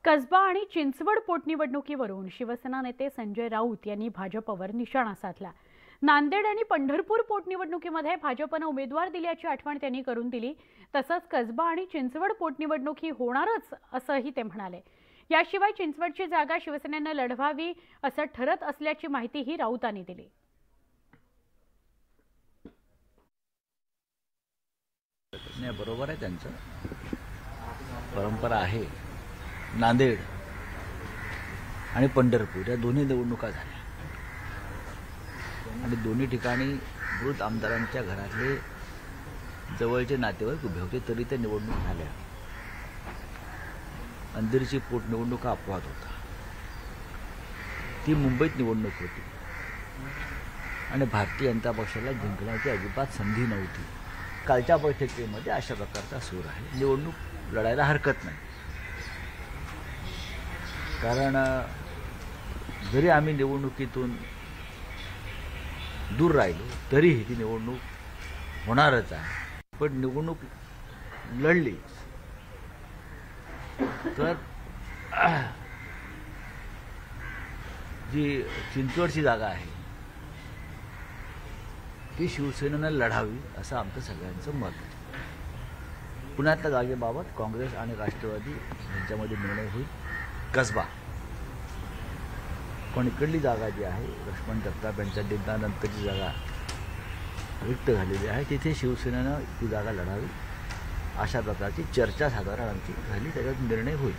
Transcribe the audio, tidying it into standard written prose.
कसबा आणि चिंचवड पोटनिवडणुकीवरून शिवसेना नेते संजय राऊत यांनी भाजपवर निशाणा साधला। नांदेड आणि पंढरपूर पोटनिवडणुकीमध्ये भाजपने उमेदवार दिल्याची आठवण त्यांनी करून दिली। तसंच कसबा आणि चिंचवड पोटनिवडणूक ही होणारच असंही ते म्हणाले। याशिवाय चिंचवडची जागा शिवसेनेने लढवावी असं ठरत असल्याची माहितीही राऊतांनी दिली। बरोबर आहे, त्यांचं परंपरा आहे। नांदेड आणि पंढरपूर या दोन्ही निवडणुका झाल्या आणि दोन्ही ठिकाणी मृत आमदारांच्या घरातले जवळचे नातेवाईक उभे होते, तरी त्या निवडणूक झाल्या। अंधेरीची पोटनिवडणूक अपवाद होता, ती मुंबईत निवडणूक होती आणि भारतीय जनता पक्षाला जिंकण्याची अजिबात संधी नव्हती। कालच्या बैठकीमध्ये अशा प्रकारचा सूर आहे। निवडणूक लढायला हरकत नाही, कारण जरी आम्ही निवडणुकीतून दूर राहिलो तरीही ती निवडणूक होणारच आहे। पण निवडणूक लढली तर जी चिंचवडची जागा आहे ती शिवसेनेनं लढावी असं आमचं सगळ्यांचं मत आहे। पुण्यातल्या जागेबाबत काँग्रेस आणि राष्ट्रवादी यांच्यामध्ये निर्णय होईल। कसबा पण इकडली जागा जी आहे, लक्ष्मण जगताप यांच्या निधनानंतरची जागा रिक्त झालेली आहे, तिथे शिवसेनेनं ती जागा लढावी अशा प्रकारची चर्चा साधारण आमची झाली, त्याच्यात निर्णय होईल।